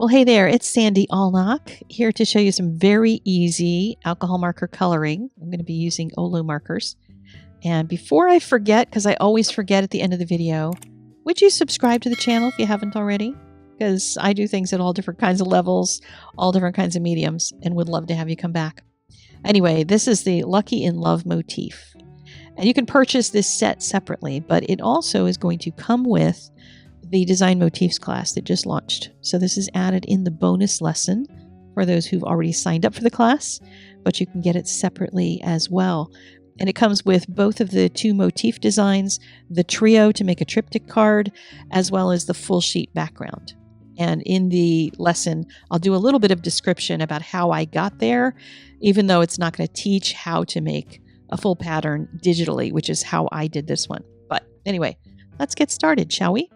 Well, hey there, it's Sandy Allnock here to show you some very easy alcohol marker coloring. I'm going to be using Olo markers. And before I forget, because I always forget at the end of the video, would you subscribe to the channel if you haven't already? Because I do things at all different kinds of levels, all different kinds of mediums, and would love to have you come back. Anyway, this is the Lucky in Love motif. And you can purchase this set separately, but it also is going to come with the Design Motifs class that just launched. So this is added in the bonus lesson for those who've already signed up for the class, but you can get it separately as well. And it comes with both of the two motif designs, the trio to make a triptych card, as well as the full sheet background. And in the lesson, I'll do a little bit of description about how I got there, even though it's not going to teach how to make a full pattern digitally, which is how I did this one. But anyway, let's get started, shall we?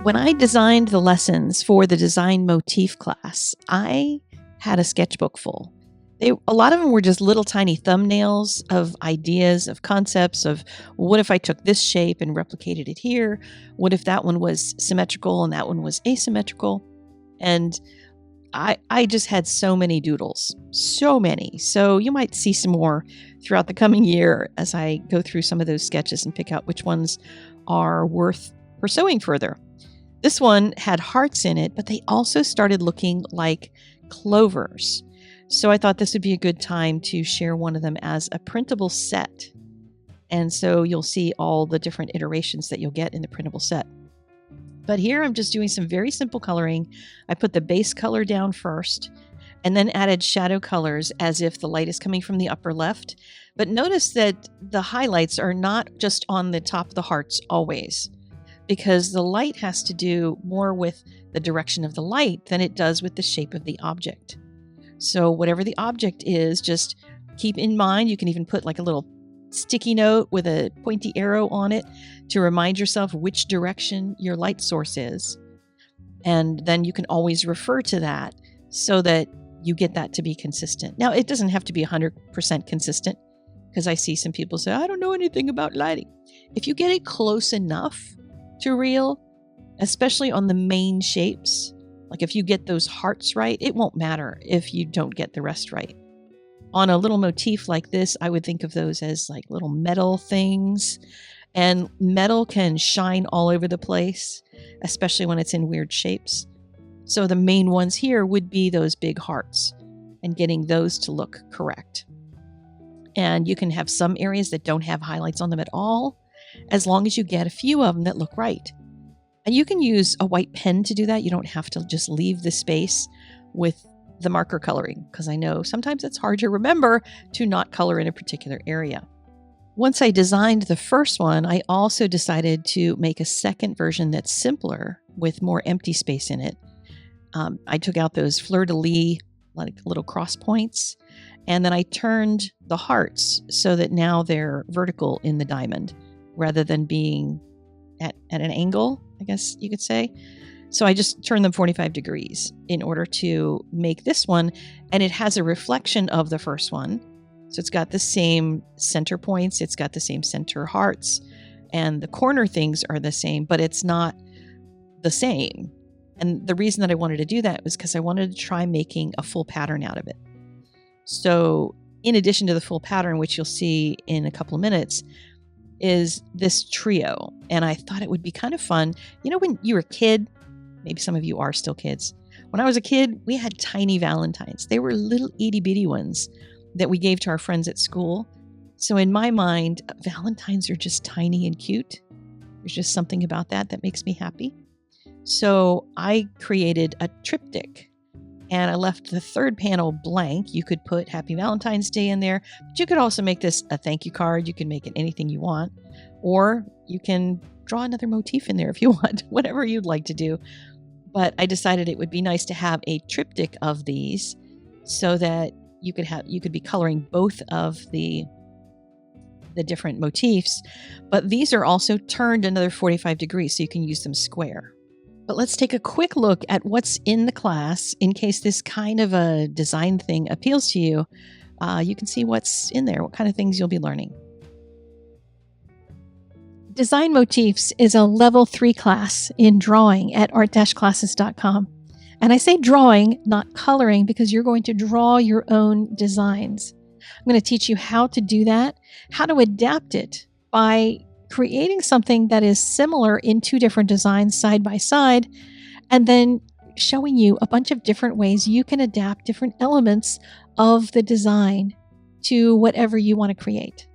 When I designed the lessons for the Design Motif class, I had a sketchbook full. A lot of them were just little tiny thumbnails of ideas, of concepts, of what if I took this shape and replicated it here? What if that one was symmetrical and that one was asymmetrical? And I just had so many doodles, so many. So you might see some more throughout the coming year as I go through some of those sketches and pick out which ones are worth pursuing further. This one had hearts in it, but they also started looking like clovers. So I thought this would be a good time to share one of them as a printable set. And so you'll see all the different iterations that you'll get in the printable set. But here I'm just doing some very simple coloring. I put the base color down first and then added shadow colors as if the light is coming from the upper left. But notice that the highlights are not just on the top of the hearts always, because the light has to do more with the direction of the light than it does with the shape of the object. So whatever the object is, just keep in mind. You can even put like a little sticky note with a pointy arrow on it to remind yourself which direction your light source is. And then you can always refer to that so that you get that to be consistent. Now, it doesn't have to be 100% consistent, because I see some people say, I don't know anything about lighting. If you get it close enough to real, especially on the main shapes, like if you get those hearts right, it won't matter if you don't get the rest right. On a little motif like this, I would think of those as like little metal things, and metal can shine all over the place, especially when it's in weird shapes. So the main ones here would be those big hearts and getting those to look correct. And you can have some areas that don't have highlights on them at all, as long as you get a few of them that look right. And you can use a white pen to do that. You don't have to just leave the space with the marker coloring, because I know sometimes it's hard to remember to not color in a particular area. Once I designed the first one, I also decided to make a second version that's simpler with more empty space in it. I took out those fleur-de-lis, like little cross points, and then I turned the hearts so that now they're vertical in the diamond rather than being at an angle, I guess you could say. So I just turned them 45 degrees in order to make this one, and it has a reflection of the first one. So it's got the same center points, it's got the same center hearts, and the corner things are the same, but it's not the same. And the reason that I wanted to do that was because I wanted to try making a full pattern out of it. So in addition to the full pattern, which you'll see in a couple of minutes, is this trio. And I thought it would be kind of fun. You know, when you were a kid, maybe some of you are still kids. When I was a kid, we had tiny Valentines. They were little itty bitty ones that we gave to our friends at school. So in my mind, Valentines are just tiny and cute. There's just something about that that makes me happy. So I created a triptych, and I left the third panel blank. You could put Happy Valentine's Day in there, but you could also make this a thank you card. You can make it anything you want, or you can draw another motif in there if you want, whatever you'd like to do. But I decided it would be nice to have a triptych of these so that you could be coloring both of the different motifs, but these are also turned another 45 degrees so you can use them square. But let's take a quick look at what's in the class in case this kind of a design thing appeals to you. You can see what's in there, what kind of things you'll be learning. Design Motifs is a level 3 class in drawing at art-classes.com. And I say drawing, not coloring, because you're going to draw your own designs. I'm going to teach you how to do that, how to adapt it by creating something that is similar in 2 different designs side by side, and then showing you a bunch of different ways you can adapt different elements of the design to whatever you want to create.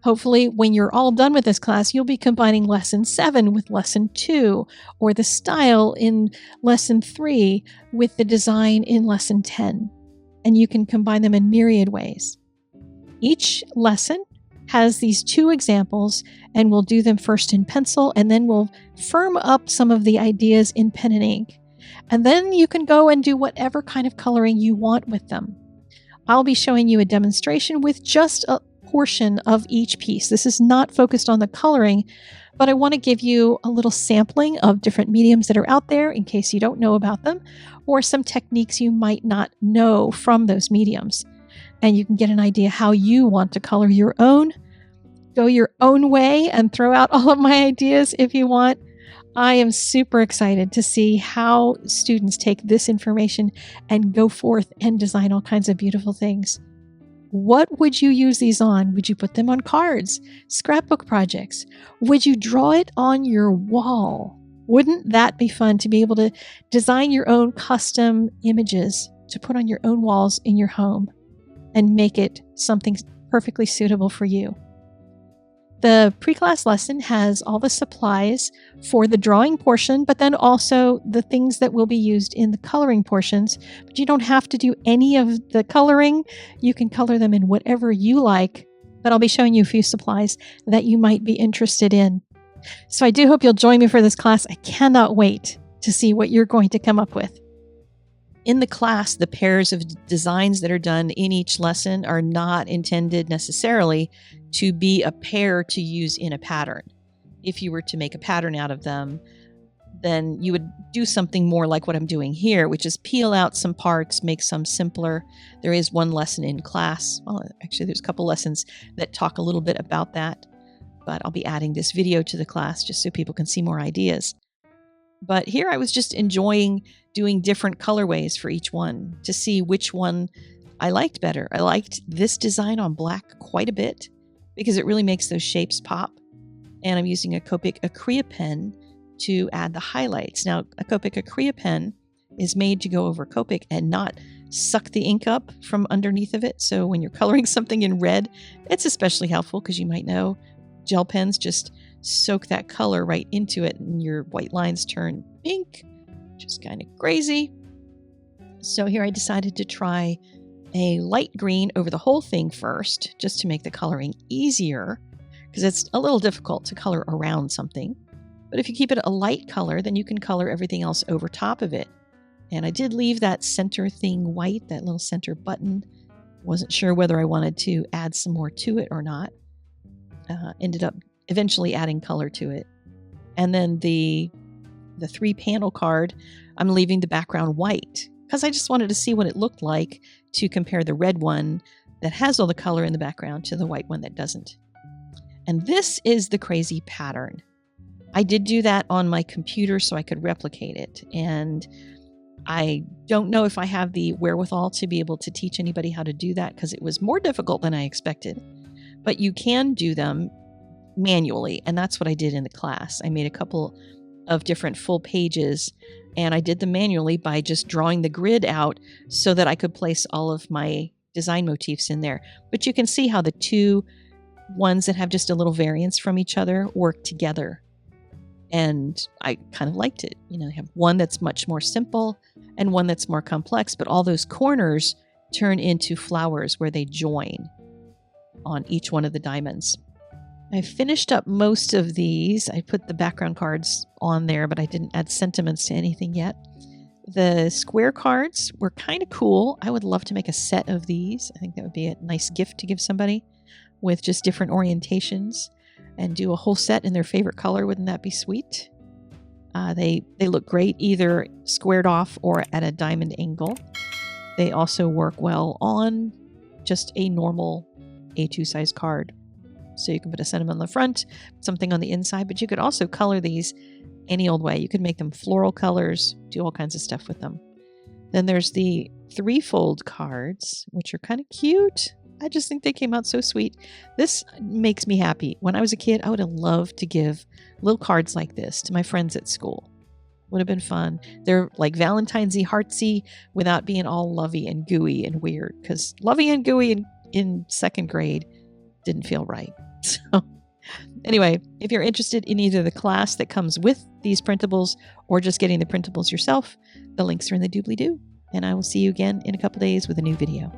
Hopefully, when you're all done with this class, you'll be combining lesson 7 with lesson 2, or the style in lesson 3 with the design in lesson 10. And you can combine them in myriad ways. Each lesson has these 2 examples, and we'll do them first in pencil, and then we'll firm up some of the ideas in pen and ink. And then you can go and do whatever kind of coloring you want with them. I'll be showing you a demonstration with just a portion of each piece. This is not focused on the coloring, but I want to give you a little sampling of different mediums that are out there in case you don't know about them, or some techniques you might not know from those mediums. And you can get an idea how you want to color your own, go your own way, and throw out all of my ideas if you want. I am super excited to see how students take this information and go forth and design all kinds of beautiful things. What would you use these on? Would you put them on cards, scrapbook projects? Would you draw it on your wall? Wouldn't that be fun to be able to design your own custom images to put on your own walls in your home and make it something perfectly suitable for you? The pre-class lesson has all the supplies for the drawing portion, but then also the things that will be used in the coloring portions. But you don't have to do any of the coloring. You can color them in whatever you like, but I'll be showing you a few supplies that you might be interested in. So I do hope you'll join me for this class. I cannot wait to see what you're going to come up with. In the class, the pairs of designs that are done in each lesson are not intended necessarily to be a pair to use in a pattern. If you were to make a pattern out of them, then you would do something more like what I'm doing here, which is peel out some parts, make some simpler. There is one lesson in class. Well, actually, there's a couple lessons that talk a little bit about that, but I'll be adding this video to the class just so people can see more ideas. But here I was just enjoying doing different colorways for each one to see which one I liked better. I liked this design on black quite a bit because it really makes those shapes pop. And I'm using a Copic Acrea pen to add the highlights. Now, a Copic Acrea pen is made to go over Copic and not suck the ink up from underneath of it. So when you're coloring something in red, it's especially helpful because you might know gel pens just soak that color right into it and your white lines turn pink, which is kind of crazy. So here I decided to try a light green over the whole thing first, just to make the coloring easier, because it's a little difficult to color around something. But if you keep it a light color, then you can color everything else over top of it. And I did leave that center thing white, that little center button. Wasn't sure whether I wanted to add some more to it or not. Ended up eventually adding color to it. And then the 3-panel card, I'm leaving the background white because I just wanted to see what it looked like to compare the red one that has all the color in the background to the white one that doesn't. And this is the crazy pattern. I did do that on my computer so I could replicate it. And I don't know if I have the wherewithal to be able to teach anybody how to do that because it was more difficult than I expected. But you can do them manually, and that's what I did in the class. I made a couple of different full pages, and I did them manually by just drawing the grid out so that I could place all of my design motifs in there. But you can see how the 2 ones that have just a little variance from each other work together. And I kind of liked it. You know, they have one that's much more simple and one that's more complex, but all those corners turn into flowers where they join on each one of the diamonds. I finished up most of these. I put the background cards on there, but I didn't add sentiments to anything yet. The square cards were kind of cool. I would love to make a set of these. I think that would be a nice gift to give somebody with just different orientations and do a whole set in their favorite color. Wouldn't that be sweet? They look great either squared off or at a diamond angle. They also work well on just a normal A2 size card. So you can put a sentiment on the front, something on the inside, but you could also color these any old way. You could make them floral colors, do all kinds of stuff with them. Then there's the 3-fold cards, which are kind of cute. I just think they came out so sweet. This makes me happy. When I was a kid, I would have loved to give little cards like this to my friends at school. Would have been fun. They're like Valentine's-y, heartsy, without being all lovey and gooey and weird. Because lovey and gooey in second grade didn't feel right. So anyway, if you're interested in either the class that comes with these printables or just getting the printables yourself, the links are in the doobly-doo. And I will see you again in a couple days with a new video.